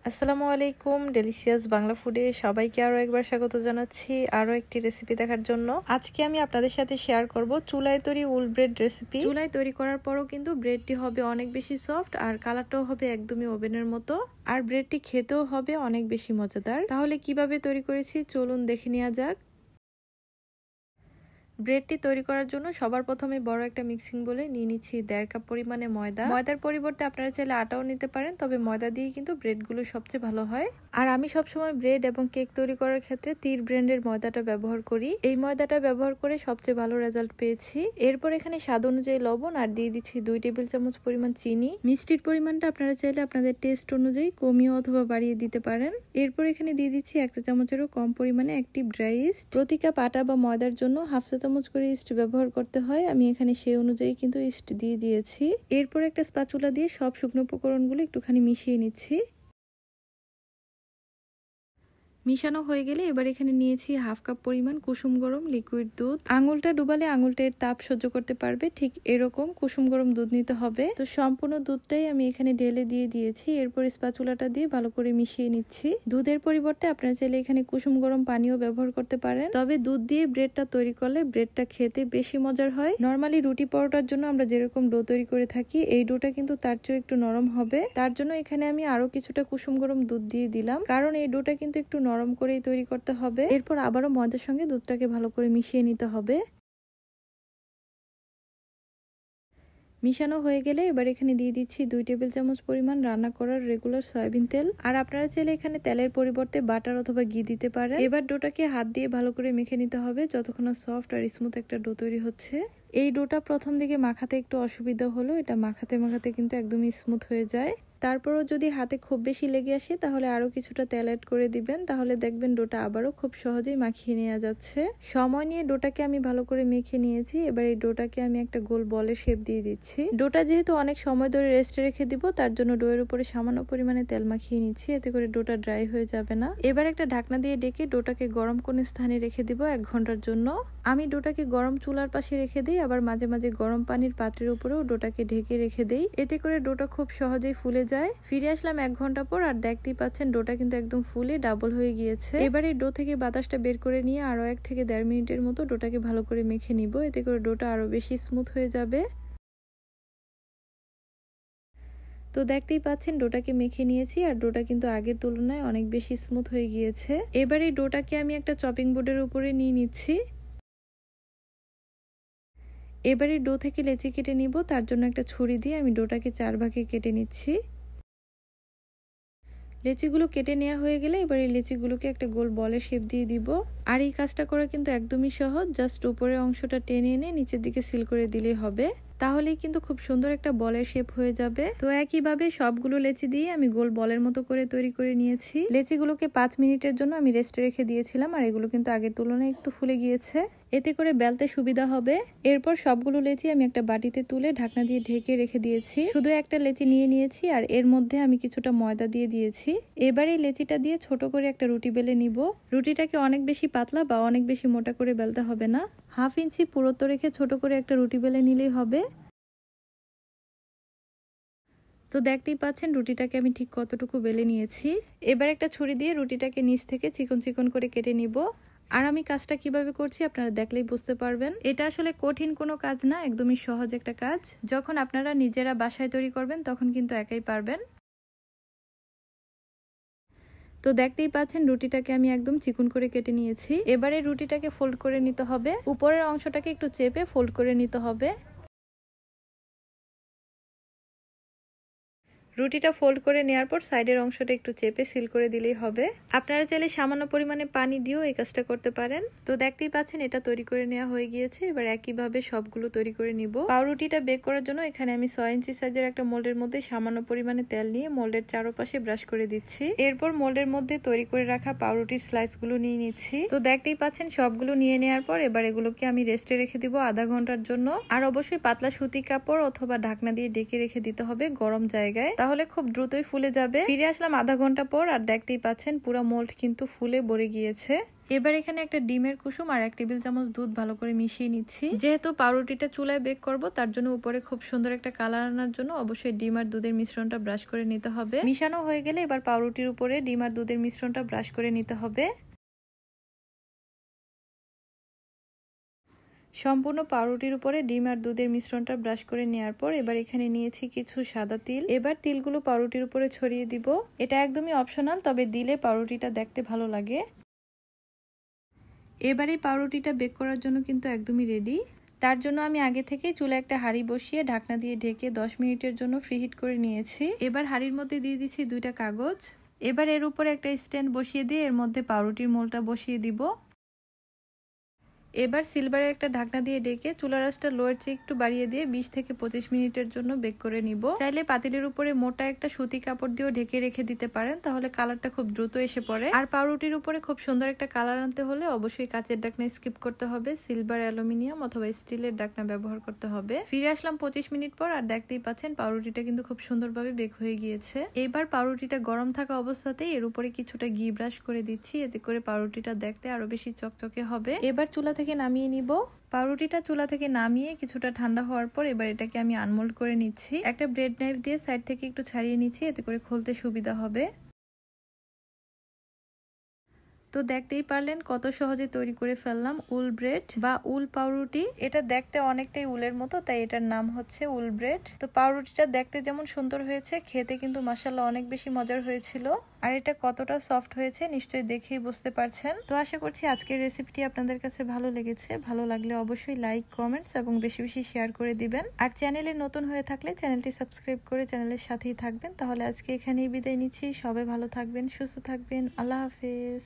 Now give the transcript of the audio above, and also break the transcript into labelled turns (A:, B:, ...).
A: আসসালামু আলাইকুম, ডেলিশিয়াস বাংলা ফুডে সবাইকে আরো একবার স্বাগত জানাচ্ছি আরো একটি রেসিপি দেখার জন্য। আজকে আমি আপনাদের সাথে শেয়ার করব চুলায় তৈরি উল ব্রেড রেসিপি। চুলায় তৈরি করার পরও কিন্তু ব্রেডটি হবে অনেক বেশি সফট আর কালারটাও হবে একদমই ওভেনের মতো, আর ব্রেডটি খেতেও হবে অনেক বেশি মজাদার। তাহলে কিভাবে তৈরি করেছি চলুন দেখে নেওয়া যাক। ব্রেডটি তৈরি করার জন্য সবার প্রথমে বড় একটা মিক্সিং বলে নিয়ে নিচ্ছি 1.5 কাপ পরিমাণে ময়দা। ময়দার পরিবর্তে আপনারা চাইলে আটাও নিতে পারেন, তবে ময়দা দিয়ে কিন্তু ব্রেডগুলো সবচেয়ে ভালো হয়। আর আমি সবসময় ব্রেড এবং কেক তৈরি করার ক্ষেত্রে তীর ব্র্যান্ডের ময়দাটা ব্যবহার করি। এই ময়দাটা ব্যবহার করে সবচেয়ে ভালো রেজাল্ট পেয়েছি। এরপর এখানে স্বাদ অনুযায়ী লবণ আর দিয়ে দিচ্ছি 2 টেবিল চামচ পরিমাণ চিনি। মিষ্টির পরিমাণটা আপনারা চাইলে আপনাদের টেস্ট অনুযায়ী কমিয়ে অথবা বাড়িয়ে দিতে পারেন। এরপর এখানে দিয়ে দিচ্ছি 1 চা চামচেরও কম পরিমাণে অ্যাক্টিভ ড্রাই ইস্ট। প্রতি কাপ আটা বা ময়দার জন্য 1/2 চা চামচ করে ইস্ট ব্যবহার করতে হয়। আমি এখানে সেই অনুযায়ী কিন্তু ইস্ট দিয়ে দিয়েছি। এরপর একটা স্প্যাচুলা দিয়ে সব শুকনো উপকরণগুলো একটুখানি মিশিয়ে নিচ্ছি। মিশানো হয়ে গেলে এবার এখানে নিয়েছি 1/2 কাপ পরিমাণ কুসুম গরম লিকুইড দুধ। আঙুলটা ডুবালে আঙুলটা এর তাপ সহ্য করতে পারবে, ঠিক এরকম কুসুম গরম দুধ নিতে হবে। তো সম্পূর্ণ দুধটাই আমি এখানে ঢেলে দিয়ে দিয়েছি। এরপর স্প্যাচুলাটা দিয়ে ভালো করে মিশিয়ে নিচ্ছি। দুধের পরিবর্তে আপনারা চাইলে এখানে কুসুম গরম পানিও ব্যবহার করতে পারেন, তবে দুধ দিয়ে ব্রেডটা তৈরি করলে ব্রেডটা খেতে বেশি মজার হয়। নর্মালি রুটি পরোটার জন্য আমরা যেরকম ডো তৈরি করে থাকি, এই ডোটা কিন্তু তার চেয়ে একটু নরম হবে। তার জন্য এখানে আমি আরো কিছুটা কুসুম গরম দুধ দিয়ে দিলাম, কারণ এই ডোটা কিন্তু একটু নরম করেই তৈরি করতে হবে। এরপর আবারও ময়দার সঙ্গে দুধটাকে ভালো করে মিশিয়ে নিতে হবে। মিশানো হয়ে গেলে এবার এখানে দিয়ে দিচ্ছি 2 টেবিল চামচ পরিমাণ রান্না করার রেগুলার সয়াবিন তেল। আর আপনারা চাইলে এখানে তেলের পরিবর্তে বাটার অথবা ঘি দিতে পারেন। এবার ডোটাকে হাত দিয়ে ভালো করে মেখে নিতে হবে যতক্ষণ না সফট আর স্মুথ একটা ডো তৈরি হচ্ছে। এই ডোটা প্রথম দিকে মাখাতে একটু অসুবিধা হলো, এটা মাখাতে মাখাতে কিন্তু একদমই স্মুথ হয়ে যায়। তারপরও যদি হাতে খুব বেশি লেগে আসে তাহলে আরো কিছুটা তেল অ্যাড করে দিবেন, তাহলে দেখবেন ডোটা আবারও খুব সহজেই মাখিয়ে নেওয়া যাচ্ছে। সময় নিয়ে ডোটাকে আমি ভালো করে মেখে নিয়েছি। এবার এই ডোটাকে আমি একটা গোল বলের শেপ দিয়ে দিচ্ছি। ডোটা যেহেতু অনেক সময় ধরে রেস্টে রেখে দিব, তার জন্য ডোয়ের উপরে সামান্য পরিমাণে তেল মাখিয়ে নিচ্ছি, এতে করে ডোটা ড্রাই হয়ে যাবে না। এবার একটা ঢাকনা দিয়ে ডেকে ডোটাকে গরম কোনো স্থানে রেখে দিব 1 ঘন্টার জন্য। আমি ডোটাকে গরম চুলার পাশে রেখে দিই, আবার মাঝে মাঝে গরম পানির পাত্রের উপরেও ডোটাকে ঢেকে রেখে দেই, এতে করে ডোটা খুব সহজেই ফুলে যায়। ফিরে আসলাম 1 ঘন্টা পর, আর দেখতেই পাচ্ছেন ডোটা কিন্তু একদম ফুলে ডাবল হয়ে গিয়েছে। এবার এই ডো থেকে বাতাসটা বের করে নিয়ে আরো 1 থেকে 1.5 মিনিটের মতো ডোটাকে ভালো করে মেখে নিব, এতে করে ডোটা আরো বেশি স্মুথ হয়ে যাবে। তো দেখতেই পাচ্ছেন ডোটাকে মেখে নিয়েছি, আর ডোটা কিন্তু আগের তুলনায় অনেক বেশি স্মুথ হয়ে গিয়েছে। এবার এই ডোটাকে আমি একটা চপিং বোর্ডের উপরে নিয়ে নিচ্ছি। এবারে ডো থেকে লেচি কেটে নিব, তার জন্য একটা ছুরি দিয়ে আমি ডোটাকে 4 ভাগে কেটে নিচ্ছি। লেচিগুলো কেটে নেওয়া হয়ে গেলে এবার এই লেচিগুলোকে একটা গোল বলের শেপ দিয়ে দিব। আর এই কাজটা করা কিন্তু একদমই সহজ, জাস্ট উপরের অংশটা টেনে এনে নিচের দিকে সিল করে দিলেই হবে, তাহলেই কিন্তু খুব সুন্দর একটা বলের শেপ হয়ে যাবে। তো একইভাবে সবগুলো লেচি দিয়ে আমি গোল বলের মতো করে তৈরি করে নিয়েছি। লেচিগুলোকে 5 মিনিটের জন্য আমি রেস্টে রেখে দিয়েছিলাম, আর এগুলো কিন্তু আগের তুলনায় একটু ফুলে গিয়েছে, এতে করে বেলতে সুবিধা হবে। এরপর সবগুলো লেচি আমি একটা বাটিতে তুলে ঢাকনা দিয়ে ঢেকে রেখে দিয়েছি। শুধু একটা লেচি নিয়ে নিয়েছি, আর এর মধ্যে আমি কিছুটা ময়দা দিয়ে দিয়েছি। এবার এই লেচিটা দিয়ে ছোট করে একটা রুটি বেলে নিব। রুটিটাকে অনেক বেশি পাতলা বা অনেক বেশি মোটা করে বেলতে হবে না, 1/2 ইঞ্চি পুরুত্ব রেখে ছোট করে একটা রুটি বেলে নিলেই হবে। তো দেখতেই পাচ্ছেন রুটিটাকে আমি ঠিক কতটুকু বেলে নিয়েছি। এবার একটা ছুরি দিয়ে রুটিটাকে নিচ থেকে চিকন চিকন করে কেটে নিব। আর আমি কাজটা কিভাবে করছি আপনারা দেখলেই বুঝতে পারবেন। এটা আসলে কঠিন কোনো কাজ না, একদমই সহজ একটা কাজ। যখন আপনারা নিজেরা বাসায় তৈরি করবেন তখন কিন্তু একাই পারবেন। তো দেখতেই পাচ্ছেন রুটিটাকে আমি একদম চিকন করে কেটে নিয়েছি। এবারে রুটিটাকে ফোল্ড করে নিতে হবে, উপরের অংশটাকে একটু চেপে ফোল্ড করে নিতে হবে। রুটিটা ফোল্ড করে নেওয়ার পর সাইডের অংশটা একটু চেপে সিল করে দিলেই হবে। আপনারা চাইলে সামান্য পরিমাণে পানি দিয়েও এই কাজটা করতে পারেন। তো দেখতেই পাচ্ছেন এটা তৈরি করে নেওয়া হয়ে গিয়েছে। এবার একইভাবে সবগুলো তৈরি করে নিব। পাউরুটিটা বেক করার জন্য এখানে আমি 6 ইঞ্চি সাইজের একটা মোল্ডের মধ্যে সামান্য পরিমাণে তেল নিয়ে মোল্ডের চারপাশে ব্রাশ করে দিচ্ছি। এরপর মোল্ডের মধ্যে তৈরি করে রাখা পাউরুটির স্লাইসগুলো নিয়ে নিচ্ছি। তো দেখতেই পাচ্ছেন সবগুলো নিয়ে নেওয়ার পর এবার এগুলোকে আমি রেস্টে রেখে দিব আধা ঘন্টার জন্য। আর অবশ্যই পাতলা সুতি কাপড় অথবা ঢাকনা দিয়ে ঢেকে রেখে দিতে হবে গরম জায়গায়, তাহলে খুব দ্রুতই ফুলে যাবে। ফিরে আসলাম আধা ঘন্টা পর, আর দেখতেই পাচ্ছেন পুরো মোল্ড কিন্তু ফুলে ভরে গিয়েছে। এবার এখানে একটা ডিমের কুসুম আর 1 টেবিল চামচ দুধ ভালো করে মিশিয়ে নিচ্ছি। যেহেতু পাউরুটিটা চুলায় বেক করব, তার জন্য উপরে খুব সুন্দর একটা কালার আনার জন্য অবশ্যই ডিম আর দুধের মিশ্রণটা ব্রাশ করে নিতে হবে। মিশানো হয়ে গেলে এবার পাউরুটির উপরে ডিম আর দুধের মিশ্রণটা ব্রাশ করে নিতে হবে। সম্পূর্ণ পাউরুটির উপরে ডিম আর দুধের মিশ্রণটা ব্রাশ করে নেওয়ার পর এবার এখানে নিয়েছি কিছু সাদা তিল। এবার তিলগুলো পাউরুটির উপরে ছড়িয়ে দিব। এটা একদমই অপশনাল, তবে দিলে পাউরুটিটা দেখতে ভালো লাগে। এবার এই পাউরুটিটা বেক করার জন্য কিন্তু একদমই রেডি। তার জন্য আমি আগে থেকে চুলায় একটা হাঁড়ি বসিয়ে ঢাকনা দিয়ে ঢেকে 10 মিনিটের জন্য ফ্রিহিট করে নিয়েছি। এবার হাঁড়ির মধ্যে দিয়ে দিচ্ছি 2টা কাগজ। এবার এর উপরে একটা স্ট্যান্ড বসিয়ে দিয়ে এর মধ্যে পাউরুটির মোলটা বসিয়ে দিব। এবার সিলভারের একটা ঢাকনা দিয়ে ঢেকে চুলার আঁচটা লোয়ের চেয়ে একটু বাড়িয়ে দিয়ে 20 থেকে 25 মিনিটের জন্য বেক করে নিব। চাইলে পাতিলের উপরে মোটা একটা সুতি কাপড় দিয়েও ঢেকে রেখে দিতে পারেন, তাহলে কালারটা খুব দ্রুত এসে পড়ে। আর পাউরুটির উপরে খুব সুন্দর একটা কালার আনতে হলে অবশ্যই কাচের ঢাকনা স্কিপ করতে হবে, সিলভার, অ্যালুমিনিয়াম অথবা স্টিলের ঢাকনা ব্যবহার করতে হবে। ফিরে আসলাম 25 মিনিট পর, আর দেখতেই পাচ্ছেন পাউরুটিটা কিন্তু খুব সুন্দরভাবে বেক হয়ে গিয়েছে। এবার পাউরুটিটা গরম থাকা অবস্থাতেই এর উপরে কিছুটা ঘি ব্রাশ করে দিচ্ছি, এতে করে পাউরুটিটা দেখতে আরো বেশি চকচকে হবে। এবার চুলা থেকে নামিয়ে নিব। পাউরুটিটা চুলা থেকে নামিয়ে কিছুটা ঠান্ডা হওয়ার পর এবার এটাকে আমি আনমোল্ড করে নিচ্ছি। একটা ব্রেড নাইফ দিয়ে সাইড থেকে একটু ছাড়িয়ে নিচ্ছি, এতে করে খুলতে সুবিধা হবে। তো দেখতেই পারলেন কত সহজে তৈরি করে ফেললাম উল ব্রেড বা উল পাউরুটি। এটা দেখতে অনেকটাই উলের মতো, তাই এটার নাম হচ্ছে উল ব্রেড। তো পাউরুটিটা দেখতে যেমন সুন্দর হয়েছে, খেতে কিন্তু মাশাআল্লাহ অনেক বেশি মজার হয়েছিল। আর এটা কতটা সফট হয়েছে নিশ্চয়ই দেখেই বুঝতে পারছেন। তো আশা করছি আজকের রেসিপিটি আপনাদের কাছে ভালো লেগেছে। ভালো লাগলে অবশ্যই লাইক, কমেন্টস এবং বেশি বেশি শেয়ার করে দিবেন। আর চ্যানেলে নতুন হয়ে থাকলে চ্যানেলটি সাবস্ক্রাইব করে চ্যানেলের সাথেই থাকবেন। তাহলে আজকে এখানেই বিদায় নিচ্ছি। সবাই ভালো থাকবেন, সুস্থ থাকবেন। আল্লাহ হাফেজ।